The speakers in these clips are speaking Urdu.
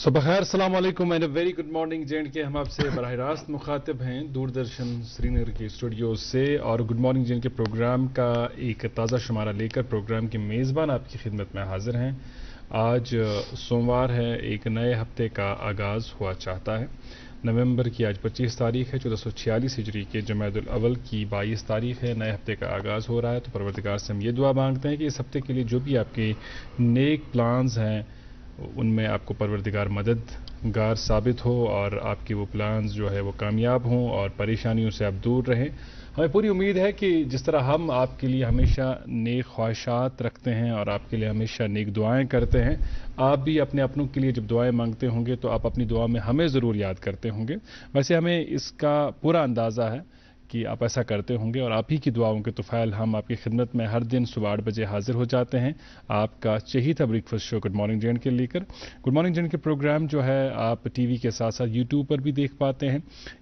صبح خیر، السلام علیکم and very good morning JNK. ہم آپ سے براہ راست مخاطب ہیں دوردرشن سری نگر کے اسٹوڈیو سے، اور گڈ مارننگ JNK پروگرام کا ایک تازہ شمارہ لے کر پروگرام کے میزبان آپ کی خدمت میں حاضر ہیں. آج سوموار ہے، ایک نئے ہفتے کا آغاز ہوا چاہتا ہے. نومبر کی آج 25 تاریخ ہے، 1446 ہجری کے جمادی الاول کی 22 تاریخ ہے. نئے ہفتے کا آغاز ہو رہا ہے، تو پروردگار سے ہم یہ دعا مانگتے ہیں کہ اس ہفتے کے لیے جو بھی آپ کے نیک پلانز ہیں ان میں آپ کو پروردگار مددگار ثابت ہو، اور آپ کی وہ پلانز جو ہے وہ کامیاب ہوں اور پریشانیوں سے آپ دور رہیں. ہمیں پوری امید ہے کہ جس طرح ہم آپ کے لیے ہمیشہ نیک خواہشات رکھتے ہیں اور آپ کے لیے ہمیشہ نیک دعائیں کرتے ہیں، آپ بھی اپنے اپنوں کے لیے جب دعائیں مانگتے ہوں گے تو آپ اپنی دعا میں ہمیں ضرور یاد کرتے ہوں گے. ویسے ہمیں اس کا پورا اندازہ ہے کہ آپ ایسا کرتے ہوں گے، اور آپ ہی کی دعاؤں کے طفیل ہم آپ کی خدمت میں ہر دن صبح 8 بجے حاضر ہو جاتے ہیں آپ کا چہیتا بریکفاسٹ شو گڈ مارننگ JNK لے کر. گڈ مارننگ JNK پروگرام جو ہے آپ ٹی وی کے ساتھ ساتھ یوٹیوب پر بھی دیکھ پاتے ہیں.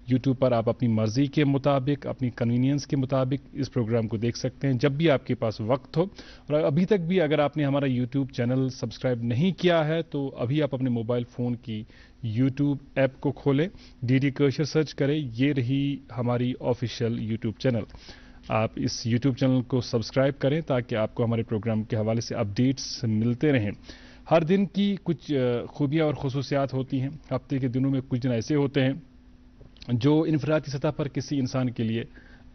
یوٹیوب پر آپ اپنی مرضی کے مطابق، اپنی کنوینئنس کے مطابق اس پروگرام کو دیکھ سکتے ہیں جب بھی آپ کے پاس وقت ہو. اور ابھی تک بھی اگر آپ نے ہمارا یوٹیوب چینل سبسکرائب نہیں کیا ہے تو ابھی آپ اپنے موبائل فون کی یوٹیوب ایپ کو کھولیں، DD کرشر سرچ کریں، یہ رہی ہماری آفیشیل یوٹیوب چینل. آپ اس یوٹیوب چینل کو سبسکرائب کریں تاکہ آپ کو ہمارے پروگرام کے حوالے سے اپڈیٹس ملتے رہیں. ہر دن کی کچھ خوبیاں اور خصوصیات ہوتی ہیں. ہفتے کے دنوں میں کچھ دن ایسے ہوتے ہیں جو انفرادی سطح پر کسی انسان کے لیے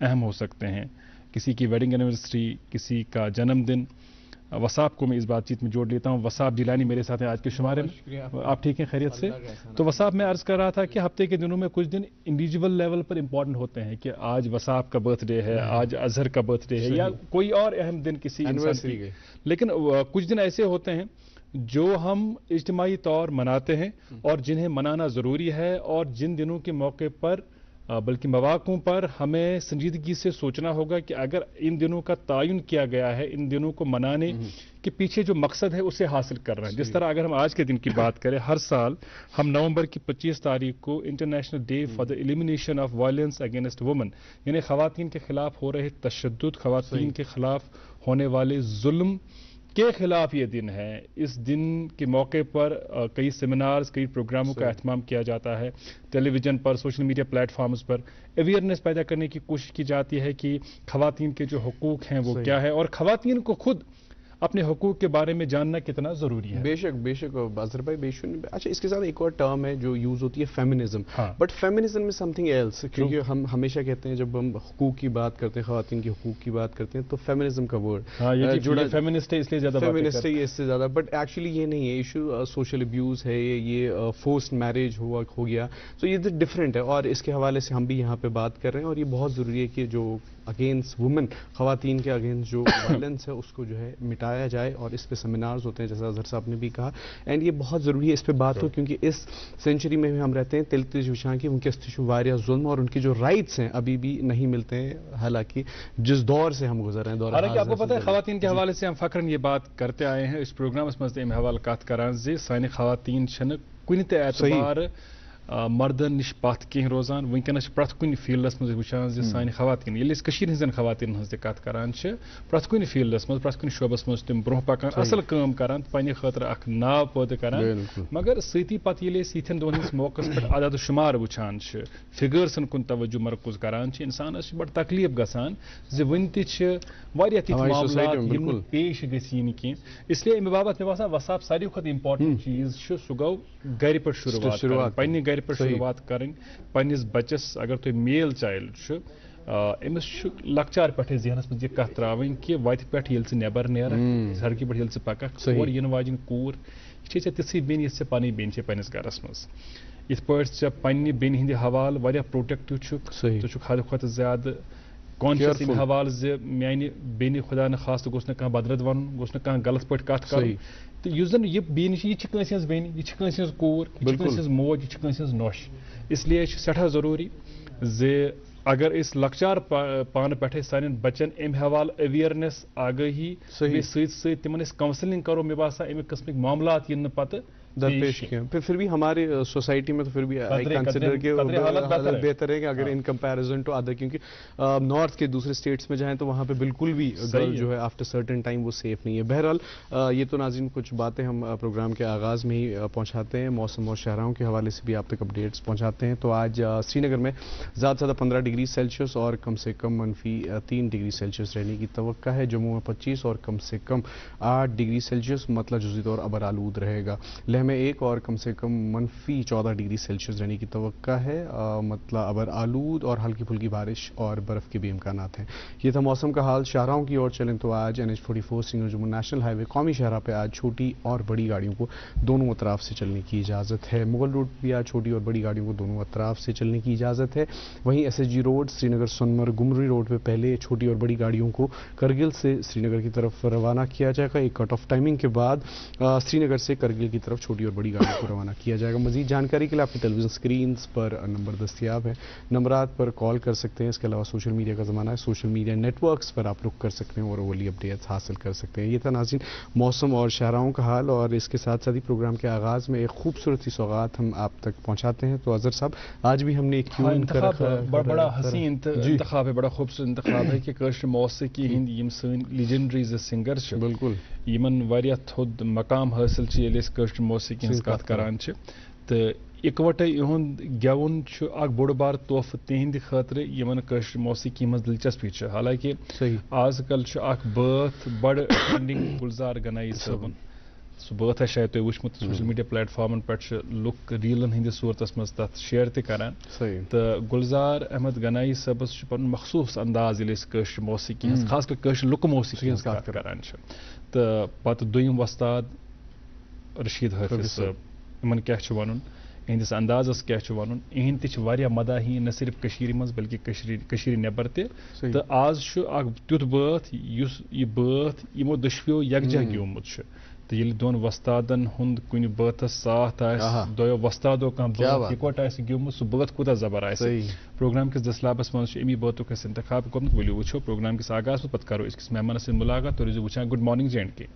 اہم ہو سکتے ہیں. کسی کی ویڈنگ اینیورسری، کسی کا جنم دن. وساب کو میں اس بات چیت میں جوڑ لیتا ہوں. وساب جیلانی میرے ساتھ ہیں آج کے شمارے میں. آپ ٹھیک ہیں، خیریت سے؟ تو وساب میں عرض کر رہا تھا کہ ہفتے کے دنوں میں کچھ دن انڈیویجول لیول پر امپورٹنٹ ہوتے ہیں کہ آج وساب کا برتھ ڈے ہے، آج اظہر کا برتھ ڈے ہے، یا کوئی اور اہم دن کسی انسان کی. لیکن کچھ دن ایسے ہوتے ہیں جو ہم اجتماعی طور مناتے ہیں اور جنہیں منانا ضروری ہے، اور جن دنوں کے موقع پر بلکہ مواقعوں پر ہمیں سنجیدگی سے سوچنا ہوگا کہ اگر ان دنوں کا تعین کیا گیا ہے، ان دنوں کو منانے کے پیچھے جو مقصد ہے اسے حاصل کر رہے ہیں. جس طرح اگر ہم آج کے دن کی بات کریں، ہر سال ہم نومبر کی 25 تاریخ کو international day for the elimination of violence against women, یعنی خواتین کے خلاف ہو رہے تشدد، خواتین کے خلاف ہونے والے ظلم کے خلاف یہ دن ہے. اس دن کے موقع پر کئی سیمینارز، کئی پروگراموں کا اہتمام کیا جاتا ہے. ٹیلی ویژن پر، سوشل میڈیا پلیٹ فارمز پر اویئرنیس پیدا کرنے کی کوشش کی جاتی ہے کہ خواتین کے جو حقوق ہیں وہ کیا ہے، اور خواتین کو خود اپنے حقوق کے بارے میں جاننا کتنا ضروری ہے. بے شک اظہر بھائی، بے شک. اچھا، اس کے ساتھ ایک اور ٹرم ہے جو یوز ہوتی ہے، فیمنزم. بٹ فیمنزم میں سم تھنگ ایلس، کیونکہ ہم ہمیشہ کہتے ہیں جب ہم حقوق کی بات کرتے ہیں، خواتین کے حقوق کی بات کرتے ہیں، تو فیمنزم کا ورڈ جڑا فیمنسٹ ہے اس لیے زیادہ فیمنسٹ ہے اس سے زیادہ. بٹ ایکچولی یہ نہیں ہے. ایشو سوشل ابیوز ہے، یہ فورسڈ میرج ہو گیا. تو یہ ڈفرینٹ ہے، اور اس کے حوالے سے ہم بھی یہاں پہ بات کر رہے ہیں. اور یہ بہت ضروری ہے کہ جو اگینسٹ وومن، خواتین کے اگینسٹ جو وائلنس ہے اس کو جو ہے مٹایا جائے، اور اس پہ سیمینارز ہوتے ہیں جیسا اظہر صاحب نے بھی کہا. اینڈ یہ بہت ضروری ہے اس پہ بات ہو، کیونکہ اس سینچری میں ہم رہتے ہیں تلتج وشاں کی ونکس واریہ ظلم، اور ان کی جو رائٹس ہیں ابھی بھی نہیں ملتے ہیں، حالانکہ جس دور سے ہم گزر رہے ہیں. حالانکہ آپ کو پتہ ہے خواتین کے حوالے سے ہم فخرن یہ بات کرتے آئے ہیں اس پروگرامس مز تم حوالہ کت کران زِ سانہِ خواتین چھنہٕ کُنہِ تہِ اعتبار مردن نش پتھ کہیں روزان. ونکس پرٛٮ۪تھ کُنہِ فیلڈس مز وچھان زِ سانہِ خواتین، ییٚلہِ أسۍ کٔشیٖرِ ہٕنٛزن خواتینن ہٕنٛز تہِ کتھ کران چھِ، پرٛٮ۪تھ کُنہِ فیلڈس مز، پرٛٮ۪تھ کُنہِ شعبس مز تِم برونٛہہ پکان، اصل کٲم کران، پننہِ خٲطرٕ اکھ ناو پٲدٕ کران. مگر سۭتی پتہٕ ییٚلہِ أسۍ یِتھٮ۪ن دۄہن ہٕنٛدِس موقعس پٮ۪ٹھ عدد شُمار وٕچھان چھِ، فِگٲرسن کُن توجہ مرکوز کران چھِ، انسانس چھِ بڑٕ تکلیف گژھان زِ وُنہِ تہِ چھِ واریاہ تِتھۍ معاملات یِم نہٕ پیش گژھِ یِنۍ کینٛہہ. اس لیے امہِ باپتھ مےٚ باسان وساب ساروی کھۄتہٕ امپارٹنٹ چیٖز چھُ، سُہ گوٚو گرِ پٮ۪ٹھ شروعات، پننہِ گرِ پٮ۪ٹھ شروعات کرٕنۍ. پننس بچس اگر تُہۍ میل چایلڈ چھُ، أمِس چھُ لۄکچار پٮ۪ٹھے ذہنس منٛز یہِ کتھ ترٛاوٕنۍ کہِ وتہِ پٮ۪ٹھ ییٚلہِ ژٕ نٮ۪بر نیرکھ، سڑکہِ پٮ۪ٹھ ییٚلہِ ژٕ پککھ، اور یِنہٕ واجیٚنۍ کوٗر یہِ چھے ژےٚ تِژھٕے بیٚنہِ یِژھ ژےٚ پنٕنۍ بیٚنہِ چھے پننِس گرس منٛز. یِتھ پٲٹھۍ ژےٚ پننہِ بیٚنہِ ہٕنٛدِ حوالہٕ واریاہ پروٹیکٹِو چھُکھ، ژٕ چھُکھ حدٕ کھۄتہٕ زیادٕ کانشیس امہِ حوالہٕ زِ میانہِ بیٚنہِ خۄدا نخواستہٕ گوٚژھ نہٕ کانٛہہ بدرد ونُن، گوٚژھ نہٕ کانٛہہ غلط پٲٹھۍ کتھ کرُن. تہٕ یُس زن یہِ بیٚنہِ چھِ، یہِ چھِ کٲنٛسہِ ہٕنٛز بیٚنہِ، یہِ چھِ کٲنٛسہِ ہٕنٛز کوٗر، یہِ چھِ کٲنٛسہِ ہٕنٛز موج، یہِ چھِ کٲنٛسہِ ہٕنٛز نۄش. اس لیے چھُ سٮ۪ٹھاہ ضروٗری زِ اگر اس لکچار پان پٹھے سانین بچن ام حوالہ اویئرنیس آگاہی ست تمن کاؤنسلنگ کرو مے باسان امک قسمک معاملات ین پتہ درپیش کیا پھر بھی ہمارے سوسائٹی میں تو پھر بھی آئی کنسیڈر کہ حالت بہتر ہے کہ اگر ان کمپیریزن ٹو ادر، کیونکہ نارتھ کے دوسرے اسٹیٹس میں جائیں تو وہاں پہ بالکل بھی گرل جو ہے آفٹر سرٹن ٹائم وہ سیف نہیں ہے. بہرحال یہ تو ناظرین کچھ باتیں ہم پروگرام کے آغاز میں ہی پہنچاتے ہیں، موسم اور شہراؤں کے حوالے سے بھی آپ تک اپڈیٹس پہنچاتے ہیں. تو آج سری نگر میں زیادہ سے زیادہ 15 ڈگری سیلسیس اور کم سے کم -3 ڈگری سیلسیس رہنے کی توقع ہے. جموں میں 25 اور کم سے کم 8 ڈگری سیلسیس مطلع جزوی طور ابر آلود رہے گا. لیہ میں 1 اور کم سے کم -14 ڈگری سیلسیس رہنے کی توقع ہے، مطلع ابر آلود اور ہلکی پھلکی بارش اور برف کے بھی امکانات ہیں. یہ تھا موسم کا حال. شاہراہوں کی اور چلیں تو آج NH44 سری جموں نیشنل ہائی وے قومی شاہراہ پہ آج چھوٹی اور بڑی گاڑیوں کو دونوں اطراف سے چلنے کی اجازت ہے. مغل روڈ بھی آج چھوٹی اور بڑی گاڑیوں کو دونوں اطراف سے چلنے کی اجازت ہے. وہیں SSG روڈ سری نگر سونمرگ گمری روڈ پہ پہلے چھوٹی اور بڑی گاڑیوں کو کرگل سے سری نگر کی طرف روانہ کیا جائے گا. ایک کٹ آف ٹائمنگ کے بعد سری نگر سے کرگل کی طرف چھوٹی اور بڑی گاڑیوں کو روانہ کیا جائے گا. مزید جانکاری کے لیے آپ کی ٹیلی ویژن اسکرینز پر نمبر دستیاب ہے، نمبرات پر کال کر سکتے ہیں. اس کے علاوہ سوشل میڈیا کا زمانہ ہے، سوشل میڈیا نیٹ ورکس پر آپ رک کر سکتے ہیں اور اولی اپڈیٹس حاصل کر سکتے ہیں. یہ تھا ناظرین موسم اور شاہراہوں کا حال، اور اس کے ساتھ ساتھ ہی پروگرام کے آغاز میں ایک خوبصورت سی سوغات ہم آپ تک پہنچاتے ہیں. تو اظہر صاحب آج بھی ہم نے ایک بڑا حسین انتخاب ہے، بڑا خوبصورت انتخاب ہے کہ کشر موسیقی ہند یم سن لیجنڈریز سنگر بالکل یمن واریاہ تھود مقام حاصل ییٚلہِ أسۍ کٲشر موسیقی ہٕنٛز کتھ کران چھِ تہٕ اکوٹے یہند گیون اخ بوڑ بار تحفہ تہند خاطر یمن کشر موسیقی مز دلچسپی چھ. حالانکہ آز کل اخ بٲتھ بڑ ٹرینڈنگ گلزار گنایی صٲبن سہ بٲتھ شاید تُہۍ وٕچھمُت سوشل میڈیا پلیٹ فارمن پہ لُکھ ریلن ہندس صورتس مز تتھ شیئر تہِ کران. تو گلزار احمد گنایی صٲبس پن مخصوص انداز ییٚلہِ أسۍ کٲشر موسیقی ہٕنٛز خاص کر کٲشر لُکہٕ موسیقی ہٕنٛز کتھ کران چھِ. تہٕ پتہٕ دوٚیِم وۄستاد رشید حافظ صٲب، یِمن کیٛاہ چھُ وَنُن، اہندس اندازس کیا ون اہند تہ واریاہ مداحین نہ صرف کشیر مز بلکہ کشیر نبر تہ. تو آز اخ تیُتھ بٲتھ یُس یہ بٲتھ یمو دشویو یکجا گیومت چھ. تو ییٚلہِ دۄن وۄستادن ہُنٛد کُنہِ بٲتس ساتھ آسہِ دۄیو وۄستادو کانٛہہ بٲتھ یکوٹ آسہِ گیومُت سُہ بٲتھ کوٗتاہ زبر آسہِ. پروگرام کس دسلابس منٛز چھُ امی بٲتُک اَسہِ انتخاب کوٚرمُت. ؤلِو وٕچھو پروگرام کس آغاز منٛز پتہٕ کرو أزکِس مہمانس سۭتۍ مُلاقات. تُہۍ روٗزِو وٕچھان گُڈ مارنِنٛگ J&K.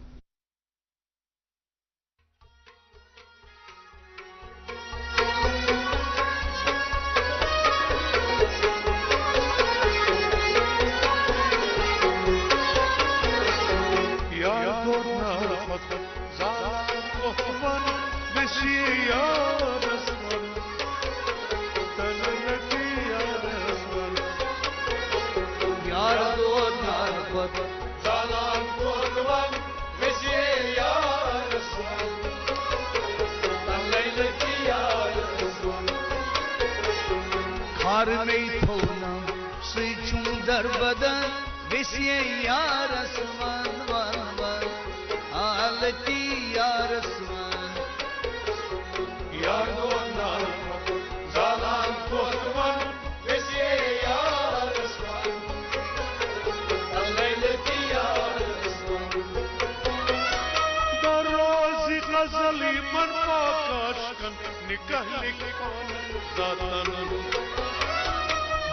بدن وسیع یا رسمان ون حالتی یا رسمان یا دونان زالان کوتوان وسیع یا رسمان لیلتی یا رسمان در روزی غزلی من پاکاش کن نکاح لکھان ذاتن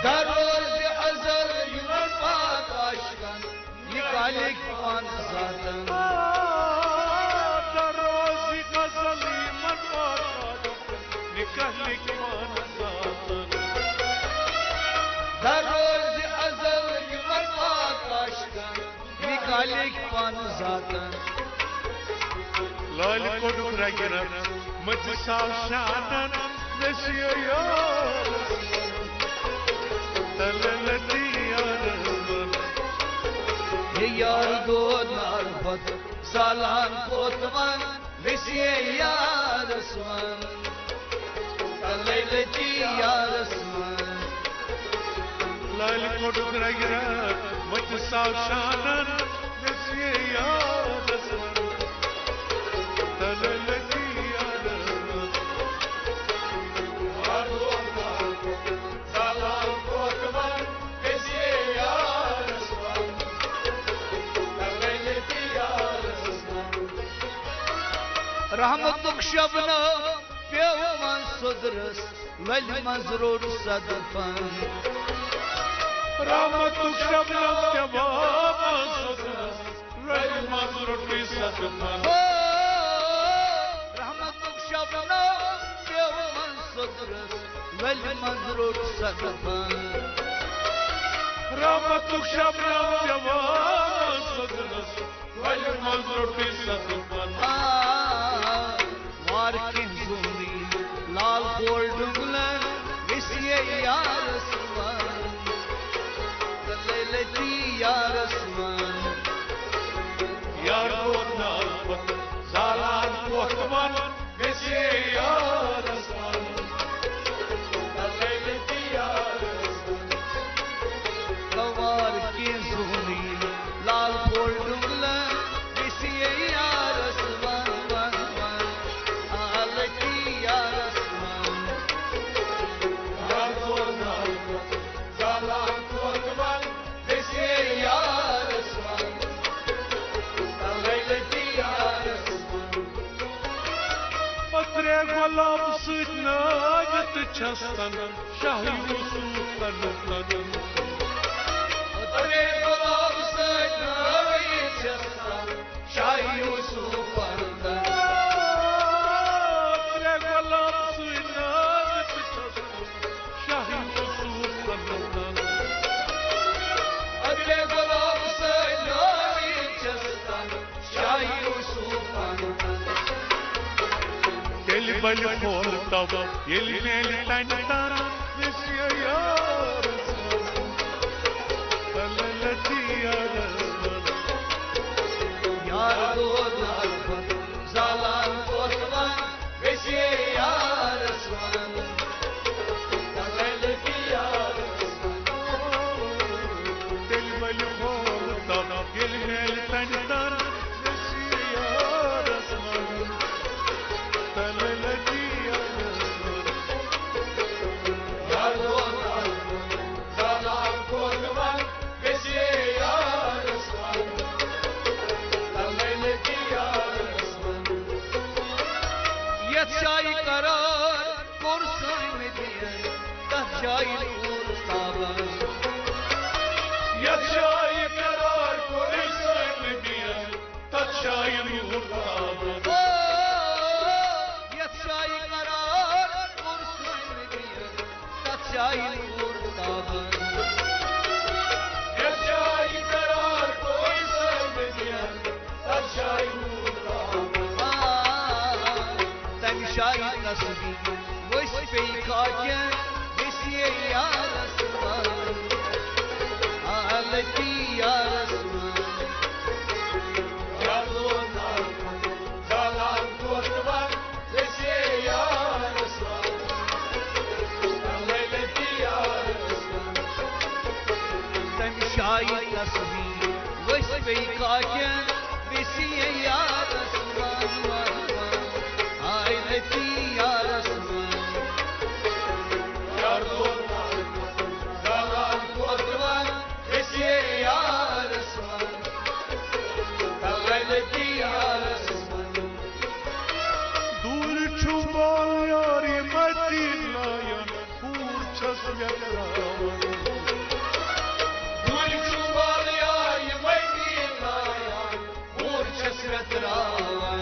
در روزی نکالک پان ذاتن در روزی غزلی من پاکاش نکالک پان ذاتن در روزی غزلی من پاکاش نکالک پان ذاتن لال کو ڈکرا گرفت مجھ ساو شانن نشیو یار تللتی یار دو ناربت سالان کوتوان وسیع یا رسمان لیلتی یا رسمان لال کو ڈکرا گرفت مجھ ساو شانن وسیع یا رسمان تللتی یا رسمان یار دو ناربت سالان کوتوان وسیع یا رحمتک شبنم پیو من صدرس ولی مزرور صدفن رحمت شبنم جواب صدرس ویل مزرٹی صدمن رحمت شبنم جواب صدرس ویل مزرٹ صدمن رحمت شبنم جواب صدرس ویل مزرٹی صدمن وار کے زوری لال گول ڈنگلن وسیے یا رسمان لیلتی یا رسمان یار کو نالبت زالان کوتمن ویسے یار اسمان لیلتی یار اسمان وار کے زوری لال گول ڈنگلن وسیے یا رسمان لیلتی یا رسمان یار کو نالبت زالان کوتمن ویسے یار اسمان لیلتی یار اسمان پترے غلام سۭتۍ نٲوِتھ چھَس تَنن شاہ یوٗسُف تَنن تَنن پترے غلام سۭتۍ نٲوِتھ چھَس تَنن شاہ یوٗسُف تَنن پترے غلام سۭتۍ نٲوِتھ چھَس تَنن شاہ یوٗسُف تَنن تَنن پترے غلام سۭتۍ نٲوِتھ چھَس تَنن شاہ یوٗسُف تَنن ییٚلہِ بَلہِ کھول تَو ییٚلہِ میلہِ تَنہِ تَران ویسے یار لیلتی یار یار دو نالبت زالان کوتمن ویسے یا رسمان لیلتی یا رسمان ییٚلہِ بَلہِ کھول تَو ییٚلہِ میلہِ تَنہِ تَران ویسے یار لیلتی یار یار دو نالبت زالان کوتمن ویسے یا رسمان لیلتی یا رسمان یتھ جایہِ قرار کوٚر سٲنۍ دِین تتھ جایہِ روٗد تابان یتھ جایہِ قرار کوٚر سٲنۍ دِین تتھ جایہِ روٗد تابان یتھ جایہِ قرار کوٚر سٲنۍ دِین تتھ جایہِ روٗد تابان یتھ جایہِ قرار کوٚر سٲنۍ دِین تتھ جایہِ روٗد تابان تمہِ جایہِ قصبی ؤسۍ پیٚیہِ خاکٮ۪ن ویسے یا رسمان لیلتی یا رسمان یار دو نالبت زالان کوتمن ویسے یار لیلتی یار تمہِ جایہِ قصبی ؤسۍ پیٚیہِ خاکٮ۪ن ویسے یا رسمان لیلتی یا رسمان یار دو نالبت زالان کوتمن ویسے یار لیلتی یا رسمان دوٗرِ چھُ بال یارِ مدیٖناین پوٗر چھَس ویٚتراوان دوٗرِ چھُ بال یارِ مدیٖناین پوٗر چھَس ویٚتراوان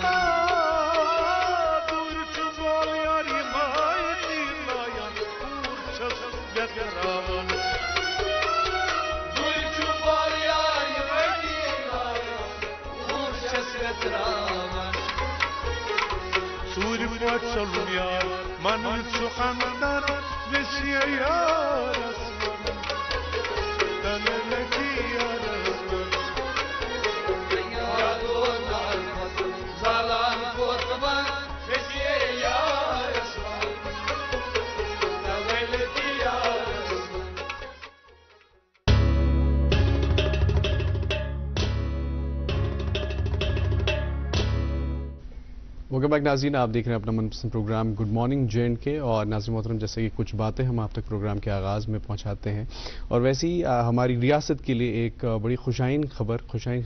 دوٗرِ چھُ بال یارِ مدیٖناین پوٗر چھَس ویٚتراوان دوٗرِ چھُ بال یارِ مدیٖناین پوٗر چھَس ویٚتراوان ژوٗرِ پٲٹھۍ ژوٚلُم یار مَنُن سُہ خانٛدر ویسے یار لیلتی یار یار دو نالبت زالان کوتمن ویسے یا رسمان لیلتی یا رسمان ویلکم بیک ناظرین، آپ دیکھ رہے ہیں اپنا من پسند پروگرام گڈ مارننگ جے کے، اور ناظرین محترم جیسے کہ کچھ باتیں ہم آپ تک پروگرام کے آغاز میں پہنچاتے ہیں، اور ویسے ہی ہماری ریاست کے لیے ایک بڑی خوشائن خبر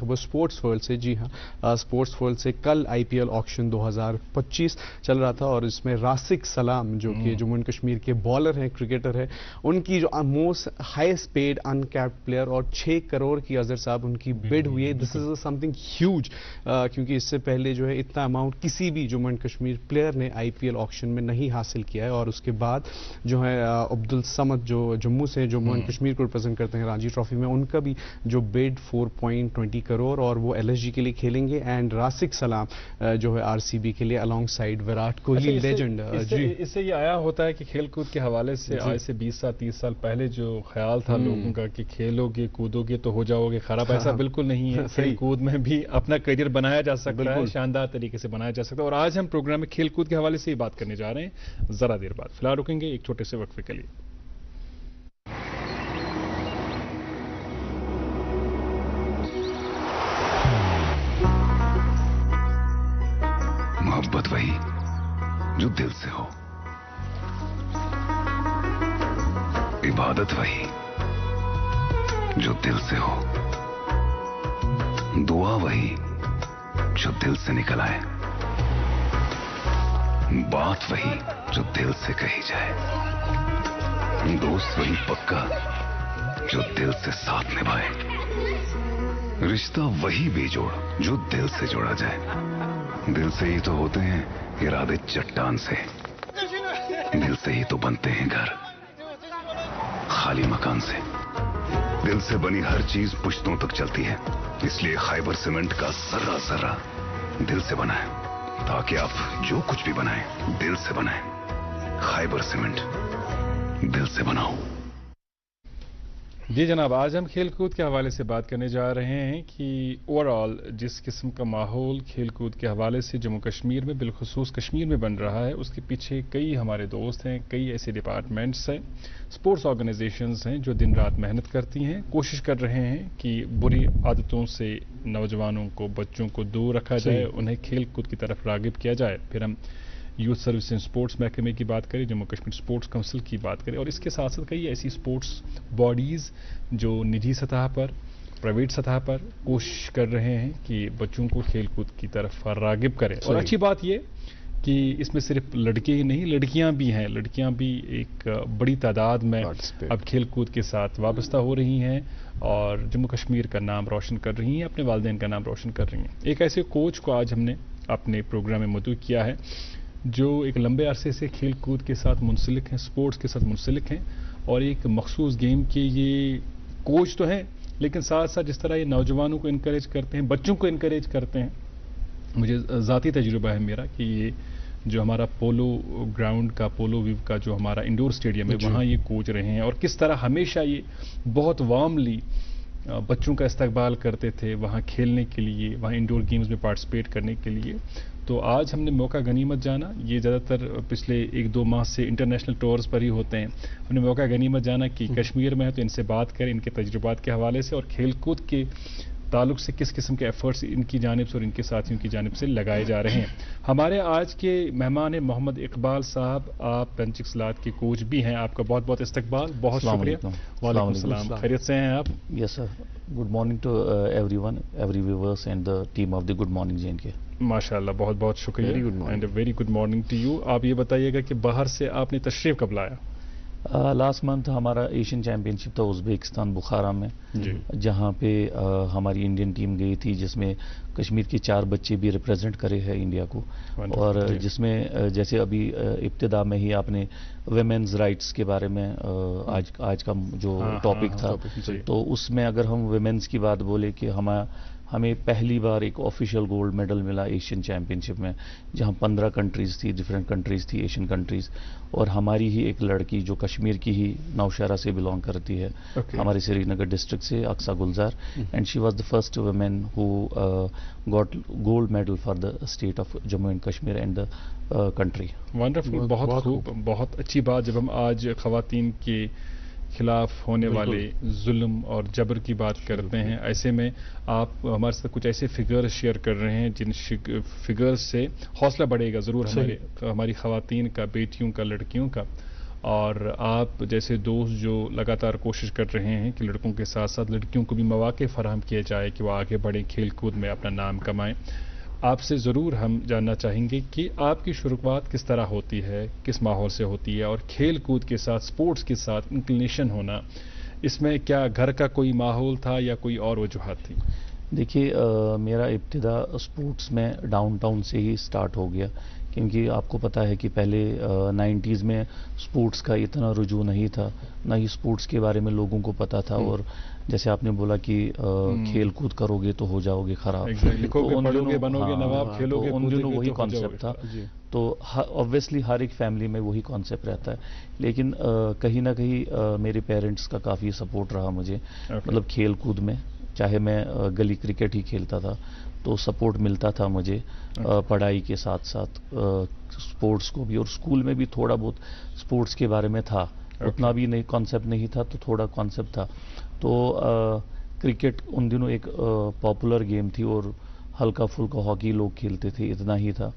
اسپورٹس ورلڈ سے. جی ہاں، اسپورٹس ورلڈ سے کل IPL آکشن 2025 چل رہا تھا، اور اس میں راسک سلام جو کہ جموں اینڈ کشمیر کے بالر ہیں، کرکٹر ہیں، ان کی جو موسٹ ہائیسٹ پیڈ ان کیپڈ پلیئر اور 6 کروڑ کی اظہر صاحب ان کی بڈ ہوئی ہے. دس از سم تھنگ ہیوج، کیونکہ اس سے پہلے جو ہے اتنا اماؤنٹ کسی بھی جموں اینڈ کشمیر پلیئر نے IPL آکشن میں نہیں حاصل کیا ہے. اور اس کے بعد جو ہے عبد الصمد جو جموں سے جموں اینڈ کشمیر کو ریپرزینٹ کرتے ہیں رانجی ٹرافی میں، ان کا بھی جو بڈ 4.20 کروڑ، اور وہ LSG کے لیے کھیلیں گے. اینڈ راسک سلام جو ہے RCB کے لیے alongside Virat Kohli legend. اس سے یہ آیا ہوتا ہے کہ کھیل کود کے حوالے سے آج سے 20 سال 30 سال پہلے جو خیال تھا لوگوں کا کہ کھیلو گے کودو گے تو ہو جاؤ گے خراب، ایسا بالکل نہیں ہے. کھیل کود میں بھی اپنا کیریئر بنایا جا سکتا ہے، شاندار طریقے سے بنایا جا سکتا ہے. اور آج ہم پروگرام میں کھیل کود کے حوالے سے ہی بات کرنے جا رہے ہیں ذرا دیر بعد. فی الحال رکیں گے ایک چھوٹے سے وقفے کے لیے. محبت وہی جو دل سے ہو، عبادت وہی جو دل سے ہو، دعا وہی جو دل سے نکل آئے، بات وہی جو دل سے کہی جائے، دوست وہی پکا جو دل سے ساتھ نبھائے، رشتہ وہی بے جوڑ جو دل سے جوڑا جائے. دل سے ہی تو ہوتے ہیں ارادے چٹان سے، دل سے ہی تو بنتے ہیں گھر خالی مکان سے. دل سے بنی ہر چیز پشتوں تک چلتی ہے، اس لیے خیبر سیمنٹ کا ذرہ ذرہ دل سے بنا ہے، تاکہ آپ جو کچھ بھی بنائیں دل سے بنائیں. خیبر سیمنٹ، دل سے بناؤ. جی جناب، آج ہم کھیل کود کے حوالے سے بات کرنے جا رہے ہیں کہ اوور آل جس قسم کا ماحول کھیل کود کے حوالے سے جموں کشمیر میں بالخصوص کشمیر میں بن رہا ہے، اس کے پیچھے کئی ہمارے دوست ہیں، کئی ایسے ڈپارٹمنٹس ہیں، اسپورٹس آرگنائزیشنز ہیں جو دن رات محنت کرتی ہیں، کوشش کر رہے ہیں کہ بری عادتوں سے نوجوانوں کو، بچوں کو دور رکھا جائے، انہیں کھیل کود کی طرف راغب کیا جائے. پھر ہم یوتھ سروس اینڈ اسپورٹس محکمے کی بات کریں، جموں کشمیر اسپورٹس کونسل کی بات کریں، اور اس کے ساتھ ساتھ کئی ایسی اسپورٹس باڈیز جو نجی سطح پر، پرائیویٹ سطح پر کوشش کر رہے ہیں کہ بچوں کو کھیل کود کی طرف راغب کریں. اور اچھی بات یہ کہ اس میں صرف لڑکے ہی نہیں، لڑکیاں بھی ہیں، لڑکیاں بھی ایک بڑی تعداد میں اب کھیل کود کے ساتھ وابستہ ہو رہی ہیں اور جموں کشمیر کا نام روشن کر رہی ہیں، اپنے والدین کا نام روشن کر رہی ہیں. ایک ایسے کوچ کو آج ہم نے اپنے پروگرام میں مدعو کیا ہے جو ایک لمبے عرصے سے کھیل کود کے ساتھ منسلک ہیں، سپورٹس کے ساتھ منسلک ہیں، اور ایک مخصوص گیم کے یہ کوچ تو ہیں، لیکن ساتھ ساتھ جس طرح یہ نوجوانوں کو انکریج کرتے ہیں، بچوں کو انکریج کرتے ہیں. مجھے ذاتی تجربہ ہے میرا کہ یہ جو ہمارا پولو گراؤنڈ کا، پولو ویو کا جو ہمارا انڈور اسٹیڈیم ہے، وہاں یہ کوچ رہے ہیں، اور کس طرح ہمیشہ یہ بہت وارملی بچوں کا استقبال کرتے تھے وہاں کھیلنے کے لیے، وہاں انڈور گیمز میں پارٹیسپیٹ کرنے کے لیے. تو آج ہم نے موقع غنیمت جانا، یہ زیادہ تر پچھلے 1-2 ماہ سے انٹرنیشنل ٹورز پر ہی ہوتے ہیں، ہم نے موقع غنیمت جانا کہ کشمیر میں ہے تو ان سے بات کریں، ان کے تجربات کے حوالے سے اور کھیل کود کے تعلق سے کس قسم کے ایفرٹس ان کی جانب سے اور ان کے ساتھیوں کی جانب سے لگائے جا رہے ہیں. ہمارے آج کے مہمان ہیں محمد اقبال صاحب، آپ پنچک سلاد کے کوچ بھی ہیں. آپ کا بہت بہت استقبال، بہت شکریہ. وعلیکم السلام، خیریت سے ہیں آپ؟ Yes sir, good morning to everyone, every viewers and the team of the good morning JNK. ماشاء اللہ، بہت بہت شکریہ and very good morning to you. آپ یہ بتائیے گا کہ باہر سے آپ نے تشریف کب لایا؟ لاسٹ منتھ ہمارا ایشین چیمپئن شپ تھا ازبیکستان بخارا میں، جہاں پہ ہماری انڈین ٹیم گئی تھی، جس میں کشمیر کے 4 بچے بھی ریپرزینٹ کرے ہیں انڈیا کو، اور جس میں جیسے ابھی ابتدا میں ہی آپ نے ویمنز رائٹس کے بارے میں آج کا جو ٹاپک تھا، تو اس میں اگر ہم ویمنز کی بات بولے کہ ہمیں پہلی بار ایک آفیشیل گولڈ میڈل ملا ایشین چیمپئن شپ میں، جہاں 15 کنٹریز تھی، ڈفرینٹ کنٹریز تھی، ایشین کنٹریز، اور ہماری ہی ایک لڑکی جو کشمیر کی ہی نوشہرہ سے بلانگ کرتی ہے، ہمارے سری نگر ڈسٹرکٹ سے، Aqsa Gulzar, and she was the first women who got gold medal for the state of Jammu and Kashmir and the country. Wonderful, بہت خوب، بہت اچھی بات جب ہم آج خواتین کے خلاف ہونے والے ظلم اور جبر کی بات کرتے ہیں. ایسے میں آپ ہمارے ساتھ کچھ ایسے فگر شیئر کر رہے ہیں جن فگر سے حوصلہ بڑھے گا ضرور ہماری خواتین کا, بیٹیوں کا, لڑکیوں کا. اور آپ جیسے دوست جو لگاتار کوشش کر رہے ہیں کہ لڑکوں کے ساتھ ساتھ لڑکیوں کو بھی مواقع فراہم کیے جائے کہ وہ آگے بڑھیں, کھیل کود میں اپنا نام کمائیں. آپ سے ضرور ہم جاننا چاہیں گے کہ آپ کی شروعات کس طرح ہوتی ہے, کس ماحول سے ہوتی ہے, اور کھیل کود کے ساتھ اسپورٹس کے ساتھ انکلینیشن ہونا, اس میں کیا گھر کا کوئی ماحول تھا یا کوئی اور وجوہات تھی؟ دیکھیے میرا ابتدا اسپورٹس میں ڈاؤن ٹاؤن سے ہی سٹارٹ ہو گیا, کیونکہ آپ کو پتا ہے کہ پہلے 90s میں اسپورٹس کا اتنا رجوع نہیں تھا, نہ ہی اسپورٹس کے بارے میں لوگوں کو پتا تھا. اور جیسے آپ نے بولا کہ کھیل کود کرو گے تو ہو جاؤ گے خراب, تو ان دنوں وہی کانسیپٹ تھا. تو آبویسلی ہر ایک فیملی میں وہی کانسیپٹ رہتا ہے. لیکن کہیں نہ کہیں میرے پیرنٹس کا کافی سپورٹ رہا مجھے, مطلب کھیل کود میں, چاہے میں گلی کرکٹ ہی کھیلتا تھا تو سپورٹ ملتا تھا مجھے پڑھائی کے ساتھ ساتھ اسپورٹس کو بھی. اور اسکول میں بھی تھوڑا بہت اسپورٹس کے بارے میں تھا, اتنا بھی نہیں کانسیپٹ نہیں تھا, تو تھوڑا کانسیپٹ تھا. تو کرکٹ ان دنوں ایک پاپولر گیم تھی, اور ہلکا پھلکا ہاکی لوگ کھیلتے تھے, اتنا ہی تھا.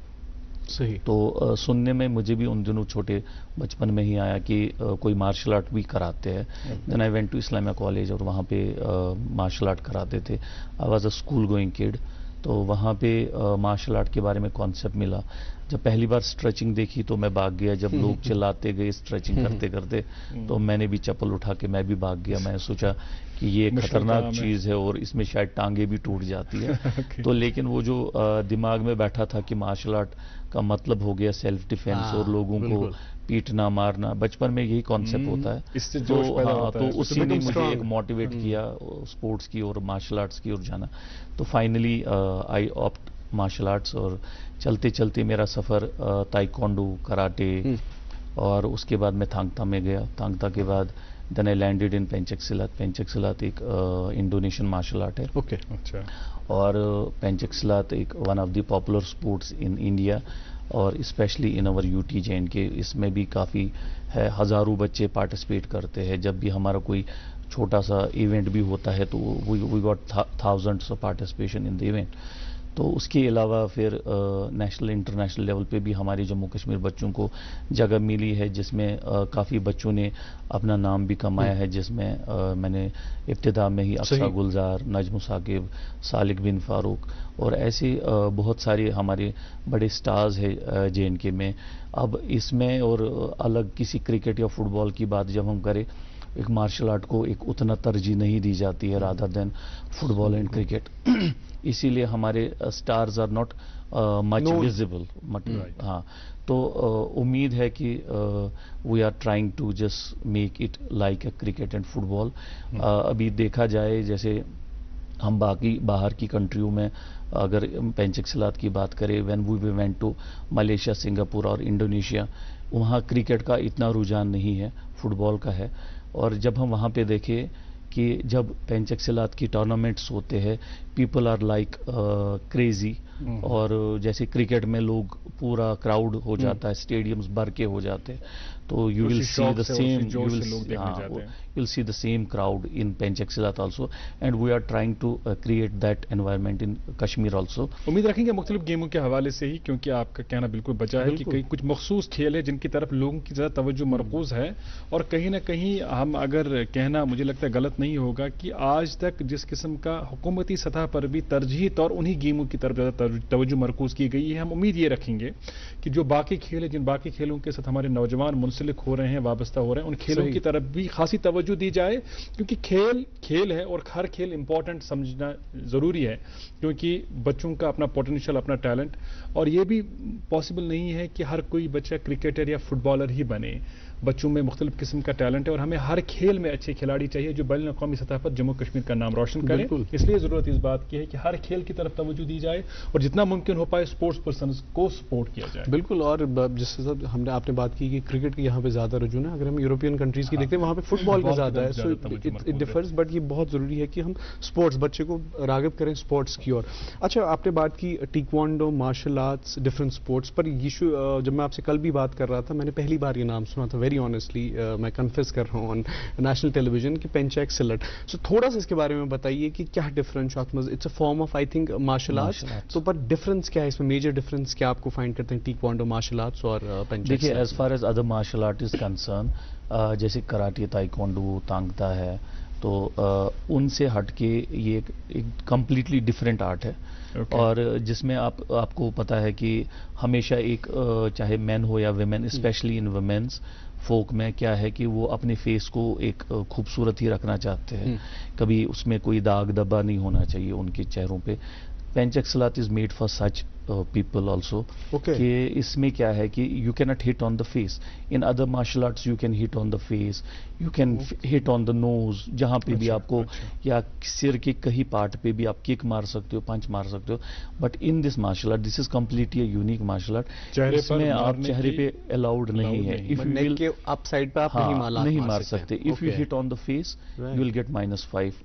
صحیح. تو سننے میں مجھے بھی ان دنوں چھوٹے بچپن میں ہی آیا کہ کوئی مارشل آرٹ بھی کراتے ہیں. Then I went to Islamia college, اور وہاں پہ مارشل آرٹ کراتے تھے. I was a school going kid, تو وہاں پہ مارشل آرٹ کے بارے میں کانسیپٹ ملا. جب پہلی بار اسٹریچنگ دیکھی تو میں بھاگ گیا. جب لوگ چلاتے گئے اسٹریچنگ کرتے کرتے, تو میں نے بھی چپل اٹھا کے میں بھی بھاگ گیا. میں سوچا کہ یہ خطرناک چیز ہے اور اس میں شاید ٹانگیں بھی ٹوٹ جاتی ہے. تو لیکن وہ جو دماغ میں بیٹھا تھا کہ مارشل آرٹ کا مطلب ہو گیا سیلف ڈیفینس اور لوگوں کو پیٹنا مارنا, بچپن میں یہی کانسیپٹ ہوتا ہے. تو اسی نے مجھے ایک موٹیویٹ کیا اسپورٹس کی اور مارشل آرٹس کی اور جانا. تو finally I opt martial arts, اور چلتے چلتے میرا سفر تائیکوانڈو, کراٹے, اور اس کے بعد میں تھانگتا میں گیا. تھانگتا کے بعد دین I landed in پینچک سلات. Pencak silat ایک انڈونیشین مارشل آرٹ ہے. اوکے. اچھا. اور پینچک سلات ایک one of the popular sports in India, اور especially in our U T JNK. اس میں بھی کافی ہے, ہزاروں بچے پارٹیسپیٹ کرتے ہیں. جب بھی ہمارا کوئی چھوٹا سا ایونٹ بھی ہوتا ہے تو we got thousands of participation in the event. تو اس کے علاوہ پھر نیشنل انٹرنیشنل لیول پہ بھی ہمارے جموں کشمیر بچوں کو جگہ ملی ہے, جس میں کافی بچوں نے اپنا نام بھی کمایا ہے. جس میں میں نے ابتدا میں ہی افسا گلزار, نجم ثاقب, سالک بن فاروق, اور ایسے بہت سارے ہمارے بڑے سٹارز ہیں JNK میں. اب اس میں اور الگ کسی کرکٹ یا فٹ بال کی بات جب ہم کریں, ایک مارشل آرٹ کو ایک اتنا ترجیح نہیں دی جاتی ہے rather than football and cricket. اسی لیے ہمارے stars are not much visible. ہاں, تو امید ہے کہ we are trying to just make it like a cricket and football. ابھی دیکھا جائے جیسے ہم باقی باہر کی کنٹریوں میں اگر پینچک سلات کی بات کریں, when we went to Malaysia, Singapore اور انڈونیشیا, وہاں کرکٹ کا اتنا رجحان نہیں ہے, فٹ بال کا ہے. اور جب ہم وہاں پہ دیکھیں کہ جب پینچک سلات کی ٹورنامنٹس ہوتے ہیں, پیپل آر لائک کریزی. اور جیسے کرکٹ میں لوگ پورا کراؤڈ ہو جاتا ہے, اسٹیڈیمز بھر کے ہو جاتے ہیں, تو you will see the same, you'll see the same crowd in Penchak Silat also, and we are trying to create that environment in Kashmir also. امید رکھیں گے مختلف گیموں کے حوالے سے ہی, کیونکہ آپ کا کہنا بالکل بچا ہے کہ کئی کچھ مخصوص کھیل ہے جن کی طرف لوگوں کی زیادہ توجہ مرکوز ہے. اور کہیں نہ کہیں ہم اگر کہنا مجھے لگتا ہے غلط نہیں ہوگا کہ آج تک جس قسم کا حکومتی سطح پر بھی ترجیحی طور انہی گیموں کی طرف زیادہ توجہ مرکوز کی گئی ہے. ہم امید یہ رکھیں گے کہ جو باقی کھیل ہیں, جن باقی کھیلوں کے ساتھ ہمارے نوجوان منسلک ہو رہے ہیں, وابستہ ہو رہے ہیں, ان کھیلوں کی طرف بھی خاصی توجہ دی جائے, کیونکہ کھیل ہے اور ہر کھیل امپورٹنٹ سمجھنا ضروری ہے, کیونکہ بچوں کا اپنا پوٹینشیل, اپنا ٹیلنٹ, اور یہ بھی پاسبل نہیں ہے کہ ہر کوئی بچہ کرکٹر یا فٹ بالر ہی بنے. بچوں میں مختلف قسم کا ٹیلنٹ ہے اور ہمیں ہر کھیل میں اچھے کھلاڑی چاہیے جو بین الاقوامی سطح پر جموں کشمیر کا نام روشن کریں. اس لیے ضرورت اس بات کی ہے کہ ہر کھیل کی طرف توجہ دی جائے اور جتنا ممکن ہو پائے اسپورٹس پرسنز کو سپورٹ کیا جائے. بالکل. اور جس حساب ہم نے آپ نے بات کی کہ کرکٹ کی یہاں پہ زیادہ رجوع ہے, اگر ہم یورپین کنٹریز کی دیکھتے ہیں وہاں پہ فٹ بال کا زیادہ ہے, سو اٹ ڈیفرز. بٹ یہ بہت ضروری ہے کہ ہم اسپورٹس بچے کو راغب کریں اسپورٹس کی اور. اچھا, آپ نے بات کی ٹیکوانڈو, مارشل آرٹس, ڈفرینٹ اسپورٹس پر. جب میں آپ سے کل بھی بات کر رہا تھا, میں نے پہلی بار یہ نام سنا تھا, ویری ویری آنیسٹلی میں کنفیس کر رہا ہوں آن نیشنل ٹیلی ویژن کہ پینچیک سلٹ. سو تھوڑا سا اس کے بارے میں بتائیے کہ کیا difference it's a form of I think martial arts, تو پر ڈفرنس کیا ہے اس میں, میجر ڈفرنس کیا آپ کو فائنڈ کرتے ہیں ٹیکوانڈو مارشل آرٹس اور پینچیک؟ دیکھیے as far as other martial art is concern, جیسے کراٹے, تائیکوانڈو, تانگتا ہے, تو ان سے ہٹ کے یہ ایک کمپلیٹلی ڈفرینٹ آرٹ ہے. اور جس میں آپ کو پتا ہے کہ ہمیشہ ایک چاہے مین ہو یا women, specially in women's folk میں کیا ہے کہ وہ اپنے فیس کو ایک خوبصورت ہی رکھنا چاہتے ہیں, کبھی اس میں کوئی داغ دبا نہیں ہونا چاہیے ان کے چہروں پہ. Pencak silat is made for such people also, کہ اس میں کیا ہے کہ you can not hit on the face. In other martial arts you can hit on the face, you can hit on the nose, جہاں پہ بھی آپ کو, یا سر کے کہیں پارٹ پہ بھی آپ کک مار سکتے ہو, پنچ مار سکتے ہو. But in this martial art, this is completely unique martial art, اس میں آپ چہرے پہ الاؤڈ نہیں ہے. اپ سائڈ پہ آپ نہیں مار سکتے. If you hit on the face you will get -5.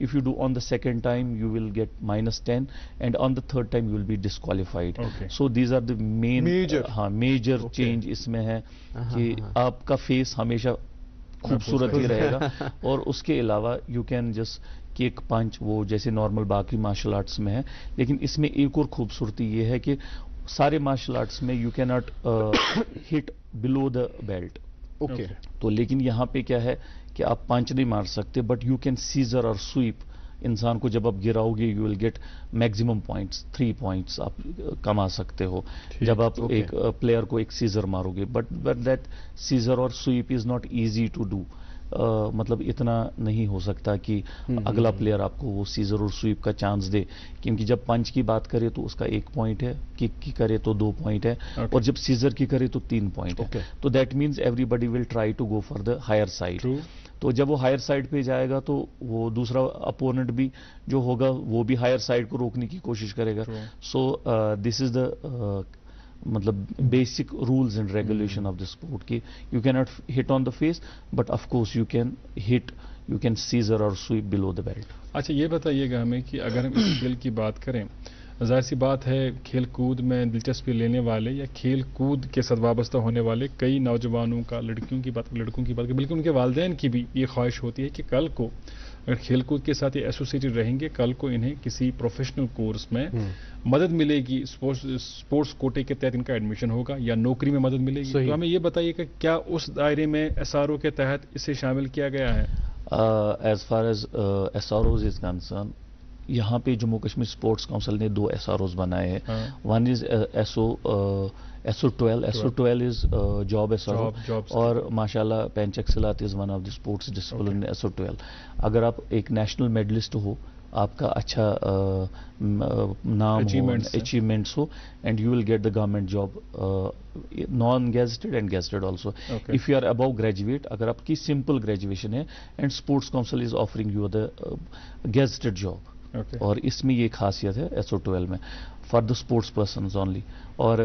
if you do on the second time you will get -10, and on the third time you will be disqualified. So these are the major change اس میں ہے کہ آپ کا فیس ہمیشہ خوبصورت ہی رہے گا, اور اس کے علاوہ یو کین جسٹ کیک پنچ, وہ جیسے نارمل باقی مارشل آرٹس میں ہے. لیکن اس میں ایک اور خوبصورتی یہ ہے کہ سارے مارشل آرٹس میں you can not hit below the belt. تو لیکن یہاں پہ کیا ہے کہ آپ پنچ نہیں مار سکتے, بٹ یو کین سیزر اور سویپ. انسان کو جب آپ گراؤ گے you will get maximum points, 3 points آپ کما سکتے ہو جب آپ ایک پلیئر کو ایک سیزر مارو گے. بٹ دیٹ سیزر اور sweep is not easy to do. مطلب اتنا نہیں ہو سکتا کہ اگلا پلیئر آپ کو وہ سیزر اور سویپ کا چانس دے, کیونکہ جب پنچ کی بات کرے تو اس کا 1 پوائنٹ ہے, کک کی کرے تو 2 پوائنٹ ہے, اور جب سیزر کی کرے تو 3 پوائنٹ ہے. تو that means everybody will try to go for the higher side. تو جب وہ ہائر سائڈ پہ جائے گا تو وہ دوسرا اپوننٹ بھی جو ہوگا وہ بھی ہائر سائڈ کو روکنے کی کوشش کرے گا. سو دس از دا مطلب basic rules and regulation of the sport, کہ you can not hit on the face, but of course you can scissor اور سویپ بلو دا بیلٹ. اچھا یہ بتائیے گا ہمیں کہ اگر ہم اس کھیل کی بات کریں, ظاہر سی بات ہے کھیل کود میں دلچسپی لینے والے یا کھیل کود کے ساتھ وابستہ ہونے والے کئی نوجوانوں کا, لڑکوں کی بات بلکہ ان کے والدین کی بھی یہ خواہش ہوتی ہے کہ کل کو اگر کھیل کود کے ساتھ یہ ایسوسیٹڈ رہیں گے, کل کو انہیں کسی پروفیشنل کورس میں مدد ملے گی, اسپورٹس کوٹے کے تحت ان کا ایڈمیشن ہوگا یا نوکری میں مدد ملے گی. تو ہمیں یہ بتائیے کہ کیا اس دائرے میں ایس آر او کے تحت اسے شامل کیا گیا ہے؟ As far as S R Os is concern, یہاں پہ جموں کشمیر اسپورٹس کونسل نے 2 ایس آر اوز بنائے ہیں. One is SO12 is job S R O, اور ماشاء اللہ pencak silat is one of the sports discipline SO12. اگر آپ ایک نیشنل میڈلسٹ ہو, آپ کا اچھا نام ہو, اچیومنٹس ہو, and you will get the government job, non gazetted and gazetted also. If you are above graduate, اگر آپ کی سمپل گریجویشن ہے, and sports council is offering you the gazetted job. اور اس میں یہ خاصیت ہے SO12 میں, for the sports persons only. اور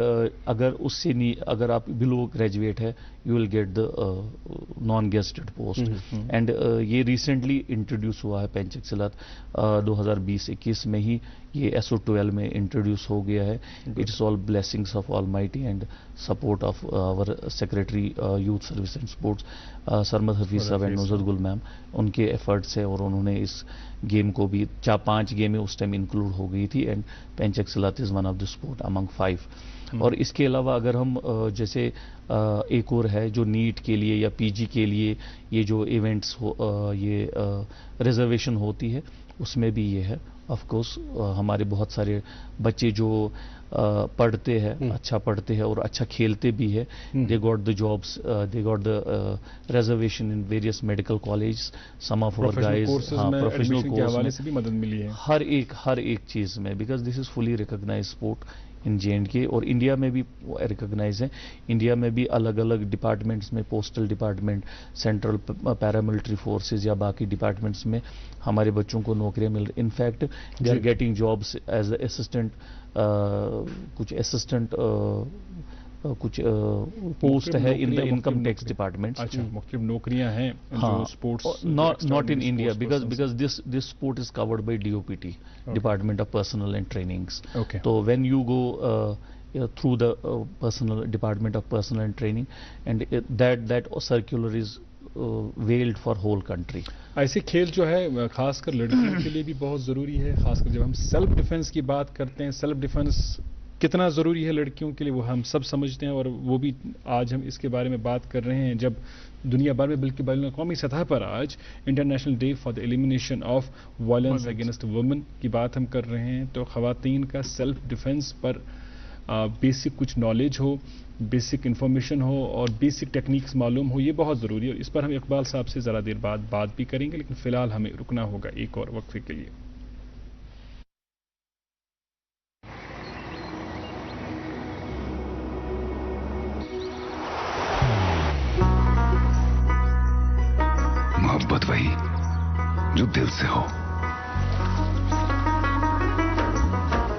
اگر اس سے اگر آپ بلو گریجویٹ ہے, you will get the non gazetted post. And یہ ریسنٹلی انٹروڈیوس ہوا ہے پینچیک سلات, 2020-21 میں ہی یہ SO12 میں انٹروڈیوس ہو گیا ہے. It is all blessings of almighty and support of our secretary youth service and sports Sarmad Hafeez sahab and نصرت گل میم, ان کے ایفرٹس ہے, اور انہوں نے اس گیم کو بھی 5 گیمیں اس ٹائم انکلوڈ ہو گئی تھی, and pencak silat is one of the sport among 5. اور اس کے علاوہ اگر ہم جیسے ایک اور ہے جو نیٹ کے لیے یا PG کے لیے یہ جو ایونٹس یہ ریزرویشن ہوتی ہے, اس میں بھی یہ ہے. آف کورس ہمارے بہت سارے بچے جو پڑھتے ہیں, اچھا پڑھتے ہیں اور اچھا کھیلتے بھی ہے, they got the jobs, they got the reservation in various medical college. Some of our guys professional course میں بھی مدد ملی ہے ہر ایک چیز میں, because this is fully recognize sport in JNK. اور انڈیا میں بھی ریکگنائز ہیں. انڈیا میں بھی الگ الگ ڈپارٹمنٹس میں, postal department, central paramilitary forces یا باقی ڈپارٹمنٹس میں ہمارے بچوں کو نوکریاں مل رہی. In fact they are getting jobs as a assistant, کچھ پوسٹ ہے in the income tax department. مختلف نوکریاں ہیں not in India, because this sport is covered by DOPT, department of personnel and trainings. تو when you go through the personal department of personal and training, and that circular is veiled for whole country. ایسے کھیل جو ہے خاص کر لڑکیوں کے لیے بھی بہت ضروری ہے، خاص کر جب ہم سیلف ڈیفنس کی بات کرتے ہیں. سیلف ڈیفنس کتنا ضروری ہے لڑکیوں کے لیے وہ ہم سب سمجھتے ہیں، اور وہ بھی آج ہم اس کے بارے میں بات کر رہے ہیں جب دنیا بھر میں بلکہ بین الاقوامی سطح پر آج international day for the elimination of violence against women کی بات ہم کر رہے ہیں. تو خواتین کا سیلف ڈیفنس پر بیسک کچھ نالج ہو، بیسک انفارمیشن ہو اور بیسک ٹیکنیکس معلوم ہو، یہ بہت ضروری ہے. اور اس پر ہم اقبال صاحب سے ذرا دیر بعد بات بھی کریں گے، لیکن فی الحال ہمیں رکنا ہوگا ایک اور وقفے کے لیے. محبت وہی جو دل سے ہو،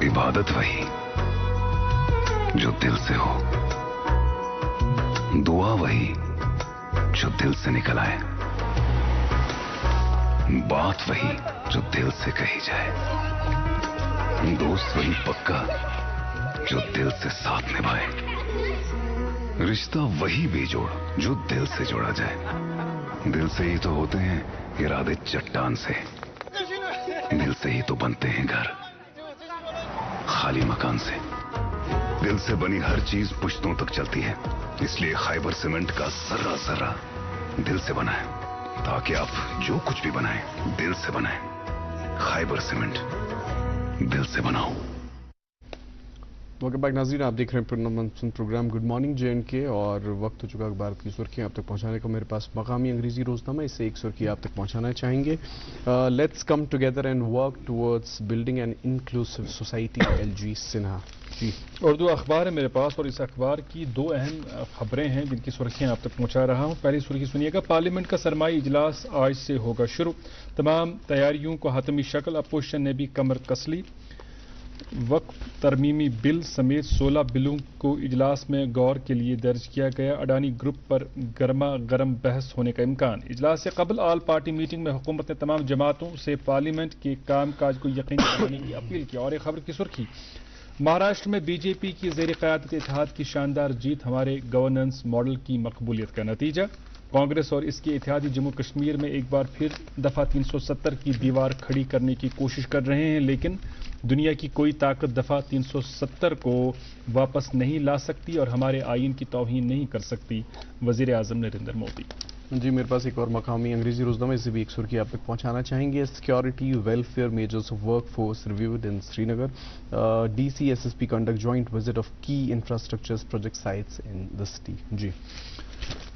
عبادت وہی جو دل سے ہو، دعا وہی جو دل سے نکل آئے، بات وہی جو دل سے کہی جائے، دوست وہی پکا جو دل سے ساتھ نبھائے، رشتہ وہی بے جوڑ جو دل سے جوڑا جائے. دل سے ہی تو ہوتے ہیں ارادے چٹان سے، دل سے ہی تو بنتے ہیں گھر خالی مکان سے. دل سے بنی ہر چیز پشتوں تک چلتی ہے، اس لیے خیبر سیمنٹ کا ذرہ ذرہ دل سے بنا ہے، تاکہ آپ جو کچھ بھی بنائیں دل سے بنائیں. خیبر سیمنٹ، دل سے بناؤ. ویلکم بیک ناظرین، آپ دیکھ رہے ہیں program good morning J and K, اور وقت ہو چکا اخبار کی سرخیاں آپ تک پہنچانے کا. میرے پاس مقامی انگریزی روزنامہ، اس سے ایک سرخی آپ تک پہنچانا چاہیں گے. Let's come together and work towards building an inclusive society. L G Sinha ji. Urdu اخبار ہے میرے پاس، اور اس اخبار کی دو اہم خبریں ہیں جن کی سرخیاں آپ تک پہنچا رہا ہوں. پہلی سرخی سنیے گا، پارلیمنٹ کا سرمائی اجلاس آج سے ہوگا شروع، تمام تیاریوں کو حتمی شکل، اپوزیشن نے بھی کمر کس لی. وقف ترمیمی بل سمیت 16 بلوں کو اجلاس میں غور کے لیے درج کیا گیا. اڈانی گروپ پر گرما گرم بحث ہونے کا امکان. اجلاس سے قبل آل پارٹی میٹنگ میں حکومت نے تمام جماعتوں سے پارلیمنٹ کے کام کاج کو یقینی بنانے کی اپیل کی. اور ایک خبر کی سرخی، مہاراشٹر میں بی جے پی کی زیر قیادت اتحاد کی شاندار جیت، ہمارے گورننس ماڈل کی مقبولیت کا نتیجہ. کانگریس اور اس کے اتحادی جموں کشمیر میں ایک بار پھر دفعہ 370 کی دیوار کھڑی کرنے کی کوشش کر رہے ہیں، لیکن دنیا کی کوئی طاقت دفعہ 370 کو واپس نہیں لا سکتی اور ہمارے آئین کی توہین نہیں کر سکتی. وزیر اعظم نریندر مودی. جی میرے پاس ایک اور مقامی انگریزی روزنامہ، اس سے بھی ایک سرخی آپ تک پہنچانا چاہیں گے. Security welfare measures of work force reviewed in Srinagar. D C S S P conduct joint visit of key infrastructure project sites in the city. جی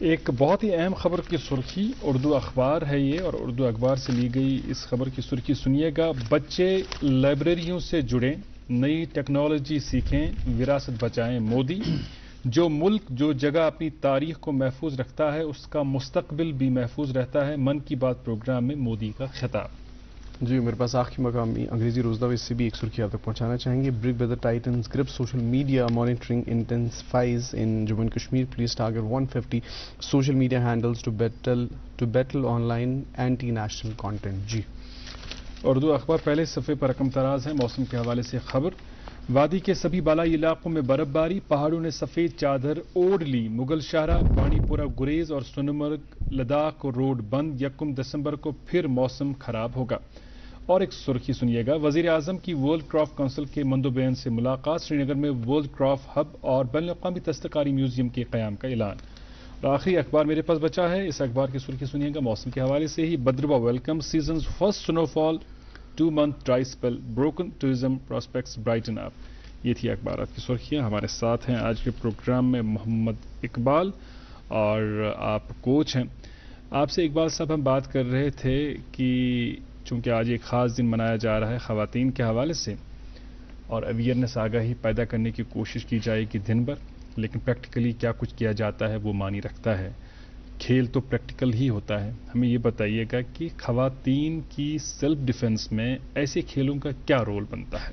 ایک بہت ہی اہم خبر کی سرخی اردو اخبار ہے یہ، اور اردو اخبار سے لی گئی اس خبر کی سرخی سنیے گا، بچے لائبریریوں سے جڑیں، نئی ٹیکنالوجی سیکھیں، وراثت بچائیں مودی. جو ملک جو جگہ اپنی تاریخ کو محفوظ رکھتا ہے اس کا مستقبل بھی محفوظ رہتا ہے. من کی بات پروگرام میں مودی کا خطاب. جی میرے پاس آخری مقامی انگریزی روزنامہ، اس سے بھی ایک سرخی آپ تک پہنچانا چاہیں گے. Big brother titans grip social media monitoring intensifies in Jammu and Kashmir. Police target 150 social media handles to battle online anti national content. جی اردو اخبار پہلے صفحے پر رقم تراز ہے. موسم کے حوالے سے خبر، وادی کے سبھی بالائی علاقوں میں برف باری، پہاڑوں نے سفید چادر اوڑھ لی. مغل شاہراہ، بانڈی پورہ گریز اور سونمرگ لداخ روڈ بند. 1 دسمبر کو پھر موسم خراب ہوگا. اور ایک سرخی سنیے گا، وزیر اعظم کی ورلڈ کرافٹ کونسل کے مندوبین سے ملاقات. سری نگر میں ورلڈ کرافٹ ہب اور بین الاقوامی دستکاری میوزیم کے قیام کا اعلان. اور آخری اخبار میرے پاس بچا ہے، اس اخبار کی سرخی سنیے گا موسم کے حوالے سے ہی. Bhaderwah welcome seasons first snowfall, 2 month dry spell, broken tourism prospects brighten up. یہ تھی اخبارات کی سرخیاں. ہمارے ساتھ ہیں آج کے پروگرام میں محمد اقبال، اور آپ کوچ ہیں. آپ سے اقبال صاحب ہم بات کر رہے تھے کہ چونکہ آج ایک خاص دن منایا جا رہا ہے خواتین کے حوالے سے، اور اویئرنیس آگاہی پیدا کرنے کی کوشش کی جائے گی دن بھر، لیکن پریکٹیکلی کیا کچھ کیا جاتا ہے وہ معنی رکھتا ہے. کھیل تو پریکٹیکل ہی ہوتا ہے. ہمیں یہ بتائیے گا کہ خواتین کی سیلف ڈیفنس میں ایسے کھیلوں کا کیا رول بنتا ہے؟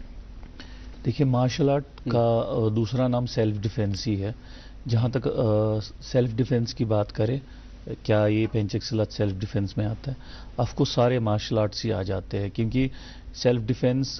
دیکھیے، مارشل آرٹ کا دوسرا نام سیلف ڈیفنس ہی ہے. جہاں تک سیلف ڈیفنس کی بات کرے، کیا یہ پینچک سلات سیلف ڈیفنس میں آتا ہے؟ آف کورس سارے مارشل آرٹس ہی آ جاتے ہیں، کیونکہ self defence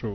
True.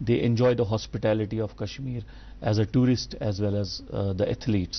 they enjoy the hospitality of Kashmir as a tourist as well as the athletes.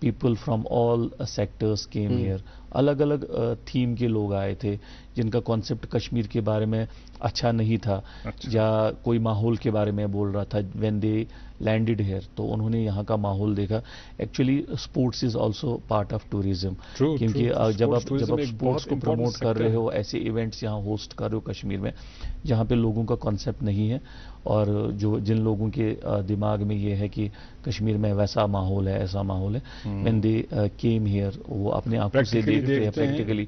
people from all sectors came here, الگ الگ تھیم کے لوگ آئے تھے جن کا کانسیپٹ کشمیر کے بارے میں اچھا نہیں تھا یا کوئی ماحول کے بارے میں بول رہا تھا. وین دے لینڈڈ ہیئر تو انہوں نے یہاں کا ماحول دیکھا. Actually sports is also part of tourism, کیونکہ جب آپ اسپورٹس کو پروموٹ کر رہے ہو, ایسے ایونٹس یہاں ہوسٹ کر رہے ہو کشمیر میں جہاں پہ لوگوں کا کانسیپٹ نہیں ہے, اور جن لوگوں کے دماغ میں یہ ہے کہ کشمیر میں ویسا ماحول ہے, ایسا ماحول ہے, وین دے کیم ہیئر وہ اپنے آنکھوں سے دیکھتے ہیں پریکٹیکلی.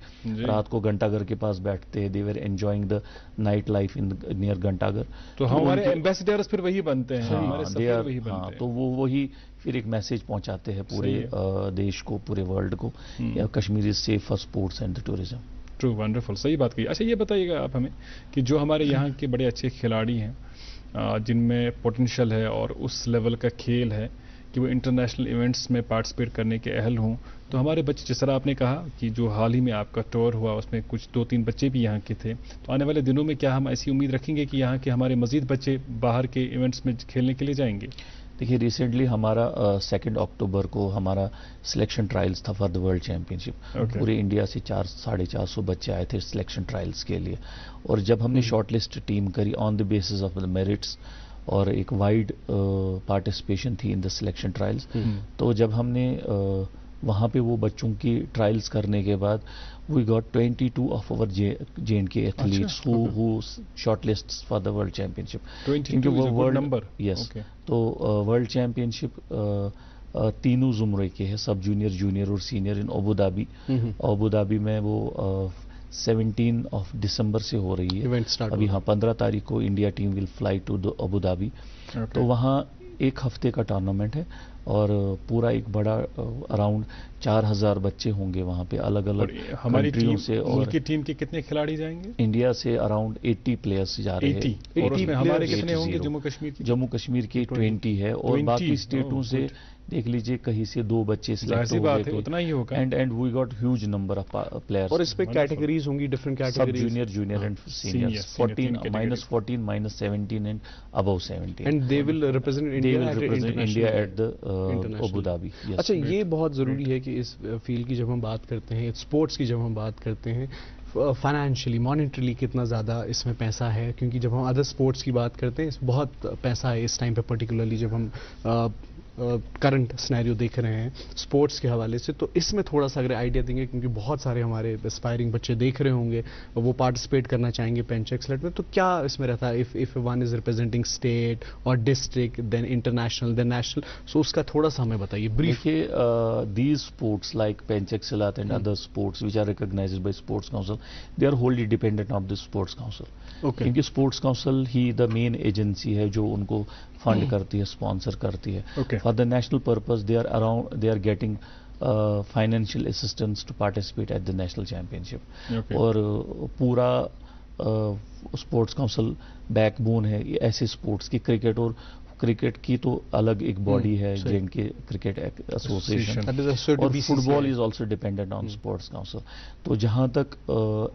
رات کو گھنٹا گھر کے پاس بیٹھتے ہیں, they were enjoying the night life in near Ghanta Ghar. تو ہمارے ایمبیسڈرز پھر وہی بنتے ہیں, ہمارے سفیر وہی بنتے ہیں. تو وہ وہی پھر ایک میسج پہنچاتے ہیں پورے دیش کو, پورے ورلڈ کو, Kashmir is safe for sports and tourism. True, wonderful, صحیح بات کی. اچھا یہ بتائیے گا آپ ہمیں کہ جو ہمارے یہاں کے بڑے اچھے کھلاڑی ہیں جن میں پوٹینشیل ہے اور اس لیول کا کھیل ہے کہ وہ انٹرنیشنل ایونٹس میں پارٹیسپیٹ کرنے کے اہل ہوں, تو ہمارے بچے, جس طرح آپ نے کہا کہ جو حال ہی میں آپ کا ٹور ہوا اس میں کچھ 2-3 بچے بھی یہاں کے تھے, تو آنے والے دنوں میں کیا ہم ایسی امید رکھیں گے کہ یہاں کے ہمارے مزید بچے باہر کے ایونٹس میں کھیلنے کے لیے جائیں گے؟ دیکھیے ریسنٹلی ہمارا 2 اکتوبر کو ہمارا سلیکشن ٹرائلز تھا فار دا ورلڈ چیمپئن شپ. پورے انڈیا سے 400-450 بچے آئے تھے سلیکشن ٹرائلز کے لیے, اور جب ہم نے short list team carry on the basis of the merits, اور ایک وائڈ پارٹیسپیشن تھی ان دا سلیکشن ٹرائلز, تو جب ہم نے وہاں پہ وہ بچوں کی ٹرائلز کرنے کے بعد we got 22 of our JNK athletes who short list for the world championship. کیونکہ وہ ورلڈ نمبر, یس, تو ورلڈ چیمپئن شپ تینوں زمرے کے ہے, سب جونیئر, جونیئر اور سینئر, ان ابودھابی. ابودھابی میں وہ 17 آف دسمبر سے ہو رہی ہے ابھی. ہاں 15 تاریخ کو India team will fly to Abu Dhabi. تو وہاں 1 ہفتے کا ٹورنامنٹ ہے, اور پورا ایک بڑا اراؤنڈ 4000 بچے ہوں گے وہاں پہ الگ الگ کنٹریوں سے. اور ملک کی ٹیم کے کتنے کھلاڑی جائیں گے؟ انڈیا سے اراؤنڈ 80 پلیئرس جا رہے ہیں. اور اس میں ہمارے کتنے ہوں گے جموں کشمیر کی؟ جموں کشمیر کی 20 ہے, اور باقی اسٹیٹوں سے دیکھ لیجئے کہیں سے 2 بچے سلیکٹ ہو گئے, اتنا ہی ہوگا. And we got huge number of players. اور اس پہ کیٹیگریز ہوں گی, different categories, sub junior, junior and senior, 14 -17 and above 17, and they will represent India at the Abu Dhabi. اچھا یہ بہت ضروری ہے کہ اس فیلڈ کی جب ہم بات کرتے ہیں, اسپورٹس کی جب ہم بات کرتے ہیں, فائنینشلی مانیٹریلی کتنا زیادہ اس میں پیسہ ہے, کیونکہ جب ہم ادر اسپورٹس کی بات کرتے ہیں بہت پیسہ ہے اس ٹائم پہ, پرٹیکولرلی جب ہم کرنٹ سنیریو دیکھ رہے ہیں اسپورٹس کے حوالے سے. تو اس میں تھوڑا سا اگر آئیڈیا دیں گے, کیونکہ بہت سارے ہمارے اسپائرنگ بچے دیکھ رہے ہوں گے, وہ پارٹیسپیٹ کرنا چاہیں گے پینچ ایکسلٹ میں, تو کیا اس میں رہتا ہے if one is representing state اور district, then international, then national, so اس کا تھوڑا سا ہمیں بتائیے brief. These sports like pencak silat and other sports which are recognised by sports council, they are wholly dependent of the sports council. کیونکہ اسپورٹس کاؤنسل ہی دا مین ایجنسی ہے جو ان کو فنڈ کرتی ہے, اسپانسر کرتی ہے. For the national purpose they are getting financial assistance to participate at the national championship. اور پورا اسپورٹس کاؤنسل بیک بون ہے ایسے اسپورٹس کی. کرکٹ, اور کرکٹ کی تو الگ ایک باڈی ہے JNK کرکٹ ایسوسیشن, اور football is also dependent on sports council. تو جہاں تک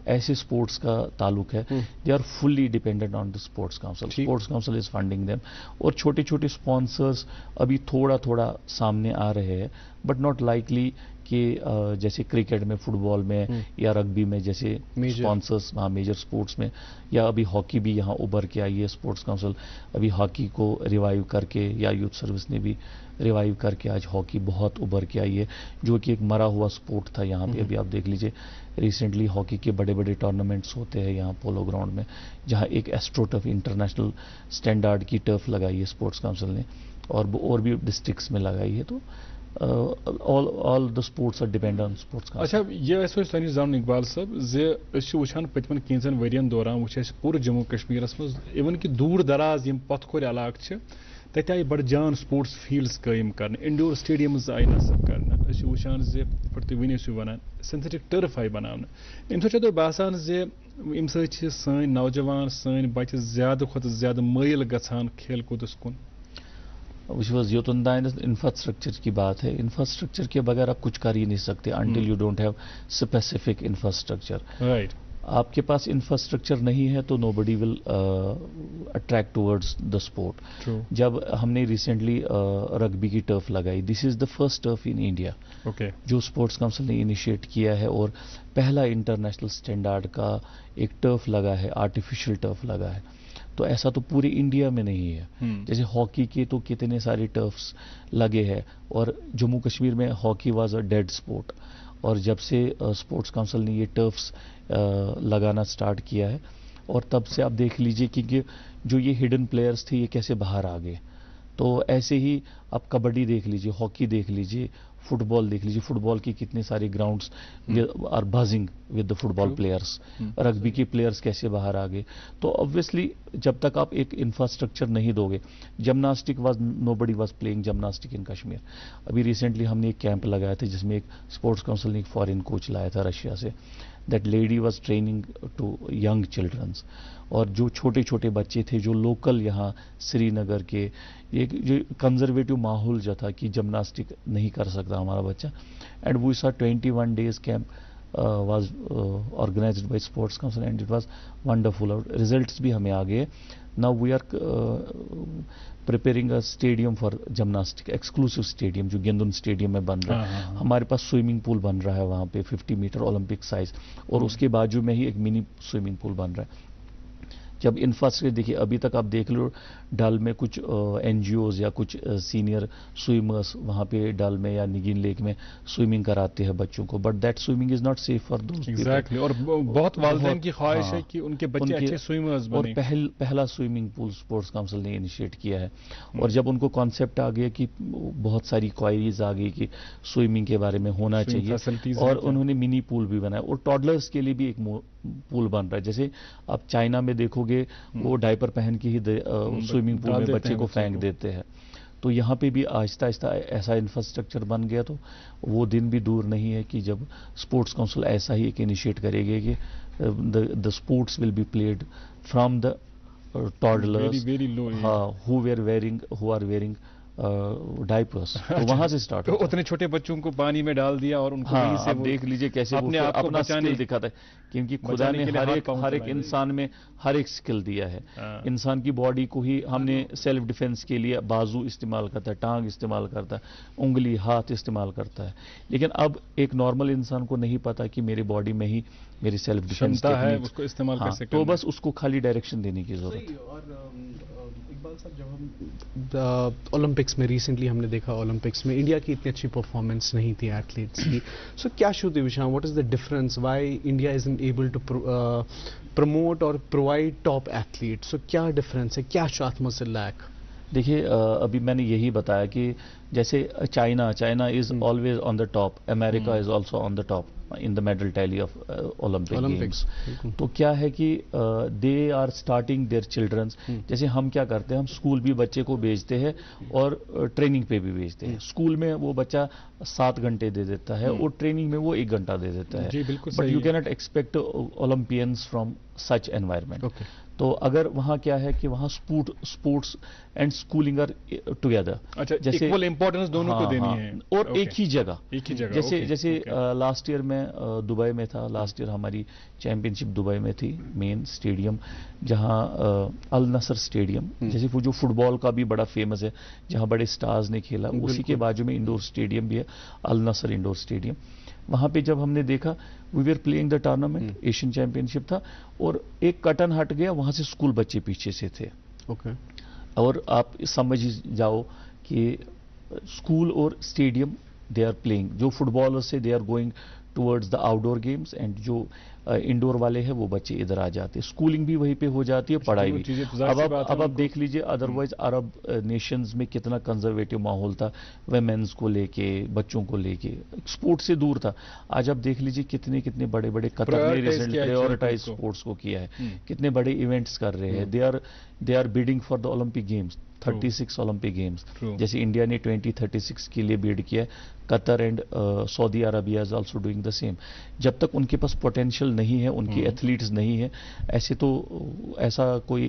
ایسے اسپورٹس کا تعلق ہے, they are fully dependent on the sports council. Sports council is funding them, اور چھوٹے چھوٹے اسپانسرز ابھی تھوڑا تھوڑا سامنے آ رہے ہیں, بٹ ناٹ لائکلی کہ جیسے کرکٹ میں, فٹ بال میں یا رگبی میں جیسے اسپانسرس وہاں میجر اسپورٹس میں, یا ابھی ہاکی بھی یہاں ابھر کے آئی ہے. اسپورٹس کاؤنسل ابھی ہاکی کو ریوائیو کر کے, یا یوتھ سروس نے بھی ریوائیو کر کے آج ہاکی بہت ابھر کے آئی ہے, جو کہ ایک مرا ہوا اسپورٹ تھا یہاں پہ. ابھی آپ دیکھ لیجئے ریسنٹلی ہاکی کے بڑے بڑے ٹورنامنٹس ہوتے ہیں یہاں پولو گراؤنڈ میں, جہاں ایک ایسٹرو ٹرف انٹرنیشنل اسٹینڈرڈ کی ٹرف لگائی ہے اسپورٹس کاؤنسل نے, اور بھی ڈسٹرکٹس میں لگائی ہے. تو all the sports are dependent on sports council. اچھا یہ سانی زان اقبال صاحب وچان پتمن 15 ورین دوران وچ پور جموں کشمیرس مز ایون کہ دور دراز یم پتھ کھور علاقہ تتہ آئی بڑ جان سپورٹس فیلڈس قائم کرنے, انڈور سٹیڈیمز آئی نصب کرنے. وچان تھی ونیو ونان سنتھیٹک ٹرف آئی بنانے. امہ سب باسان ام سن نوجوان سن بچہ زیادہ کھت زیادہ مائل گھان کھیل کودس کن. یوتن دائن انفراسٹرکچر کی بات ہے. انفراسٹرکچر کے بغیر آپ کچھ کر ہی نہیں سکتے until you don't have specific infrastructure. آپ کے پاس انفراسٹرکچر نہیں ہے تو nobody will attract towards the sport. جب ہم نے ریسنٹلی رگبی کی ٹرف لگائی, this is the first turf in India جو اسپورٹس کاؤنسل نے انیشیٹ کیا ہے, اور پہلا انٹرنیشنل اسٹینڈرڈ کا ایک ٹرف لگا ہے, آرٹیفیشل ٹرف لگا ہے. تو ایسا تو پورے انڈیا میں نہیں ہے. جیسے ہاکی کے تو کتنے سارے ٹرفس لگے ہیں, اور جموں کشمیر میں hockey was a dead sport, اور جب سے اسپورٹس کاؤنسل نے یہ ٹرفس لگانا سٹارٹ کیا ہے, اور تب سے آپ دیکھ لیجئے کہ جو یہ ہڈن پلیئرز تھے یہ کیسے باہر آ گئے. تو ایسے ہی آپ کبڈی دیکھ لیجئے, ہاکی دیکھ لیجئے, فٹ بال دیکھ لیجیے, فٹ بال کی کتنے سارے grounds are buzzing with the football players, rugby کے پلیئرس کیسے باہر آ گئے. تو obviously جب تک آپ ایک انفراسٹرکچر نہیں دو گے, gymnastic was nobody was playing gymnastic in Kashmir. ابھی ریسنٹلی ہم نے ایک کیمپ لگایا تھا جس میں ایک اسپورٹس کاؤنسل نے ایک فارن کوچ لایا تھا رشیا سے. That lady was training to young childrens, اور جو چھوٹے چھوٹے بچے تھے جو لوکل یہاں سری نگر کے, ایک جو کنزرویٹو ماحول جو تھا کہ جمناسٹک نہیں کر سکتا ہمارا بچہ, and we saw 21 days camp was organized by sports council and it was wonderful. اور ریزلٹس بھی ہمیں آ گئے. Now we are preparing a stadium for gymnastic, exclusive stadium جو گیندن اسٹیڈیم میں بن رہا ہے. ہمارے پاس سوئمنگ پول بن رہا ہے وہاں پہ 50 میٹر اولمپک سائز, اور اس کے بازو میں ہی ایک منی سوئمنگ پول بن رہا ہے. جب انفراسٹرکچر دیکھیے, ابھی تک آپ دیکھ لو ڈل میں کچھ این جی اوز یا کچھ سینئر سوئمرس وہاں پہ ڈل میں یا نگین لیک میں سوئمنگ کراتے ہیں بچوں کو, but that swimming is not safe for those. Exactly, اور بہت والدین کی خواہش ہے کہ ان کے بچے اچھے سوئمرز بنیں. اور پہلا سوئمنگ پول اسپورٹس کاؤنسل نے انیشیٹ کیا ہے, اور جب ان کو کانسیپٹ آ گیا کہ بہت ساری کوائریز آ گئی کہ سوئمنگ کے بارے میں ہونا چاہیے, اور انہوں نے منی پول بھی بنایا, اور ٹاڈلرز کے لیے بھی ایک پول بن رہا ہے. جیسے آپ چائنا میں دیکھو گے وہ ڈائپر پہن کے ہی سوئمنگ پول میں بچے کو پھینک دیتے ہیں. تو یہاں پہ بھی آہستہ آہستہ ایسا انفراسٹرکچر بن گیا, تو وہ دن بھی دور نہیں ہے کہ جب اسپورٹس کاؤنسل ایسا ہی ایک انیشیٹ کرے گا کہ the sports will be played from the toddlers who are wearing diapers, تو وہاں سے اسٹارٹ. اتنے چھوٹے بچوں کو پانی میں ڈال دیا اور ان کو آپ دیکھ لیجئے کیسے اپنا اسکل دکھاتا ہے, کیونکہ خدا نے ہر ایک انسان میں ہر ایک اسکل دیا ہے. انسان کی باڈی کو ہی ہم نے سیلف ڈیفense کے لیے بازو استعمال کرتا ہے, ٹانگ استعمال کرتا ہے, انگلی ہاتھ استعمال کرتا ہے, لیکن اب ایک نارمل انسان کو نہیں پتا کہ میری باڈی میں ہی میری سیلف ڈیفenس ہے, اس کو استعمال کر سکتے, تو بس اس کو خالی ڈائریکشن دینے کی ضرورت ہے. اور اقبال صاحب, جب ہم اولمپکس میں ریسنٹلی ہم نے دیکھا, اولمپکس میں انڈیا کی اتنی اچھی پرفارمنس نہیں تھی ایتھلیٹس کی. سو کیا شودھ وشان, what is the difference, why India is unable to promote or provide top athlete. So کیا ڈفرنس ہے, کیا چاہت میں سے لیک. دیکھیے ابھی میں نے یہی بتایا کہ جیسے China is always on the top, امریکہ is also on the top in the medal tally of Olympic games. تو کیا ہے کہ they are starting their childrens. جیسے ہم کیا کرتے ہیں, ہم اسکول بھی بچے کو بھیجتے ہیں اور ٹریننگ پہ بھی بھیجتے ہیں. اسکول میں وہ بچہ 7 گھنٹے دے دیتا ہے اور ٹریننگ میں وہ 1 گھنٹہ دے دیتا ہے, but you can't expect Olympians from such environment. تو اگر وہاں کیا ہے کہ وہاں sports and schooling are together, جیسے امپورٹنس دونوں کو دینی ہے, اور ایک ہی جگہ. جیسے لاسٹ ایئر میں دبئی میں تھا, لاسٹ ایئر ہماری چیمپئن شپ دبئی میں تھی, مین اسٹیڈیم جہاں النصر اسٹیڈیم, جیسے وہ جو فٹ بال کا بھی بڑا فیمس ہے جہاں بڑے اسٹارز نے کھیلا, اسی کے بازو میں انڈور اسٹیڈیم بھی ہے, النصر انڈور اسٹیڈیم. وہاں پہ جب ہم نے دیکھا, we were playing the tournament, Asian championship تھا, اور ایک کٹن ہٹ گیا, وہاں سے اسکول بچے پیچھے سے تھے. اور آپ سمجھ جاؤ کہ اسکول اور اسٹیڈیم دے آر پلئنگ. جو فٹ بالرس سے they are going towards the outdoor games, and جو انڈور والے ہیں وہ بچے ادھر آ جاتے ہیں. اسکولنگ بھی وہیں پہ ہو جاتی ہے, پڑھائی بھی. اب آپ دیکھ لیجئے ادروائز عرب نیشنز میں کتنا کنزرویٹو ماحول تھا, ویمنز کو لے کے, بچوں کو لے کے, اسپورٹ سے دور تھا. آج آپ دیکھ لیجئے کتنے بڑے قطر نے ریسنٹ پریورٹائز اسپورٹس کو کیا ہے, کتنے بڑے ایونٹس کر رہے ہیں. They are bidding for the Olympic games, 36 Olympic games. جیسے انڈیا نے 2036 کے لیے بیڈ کیا, Qatar and Saudi Arabia is also doing the same. جب تک ان کے پاس پوٹینشیل نہیں ہے, ان کی ایتھلیٹس نہیں ہے, ایسا کوئی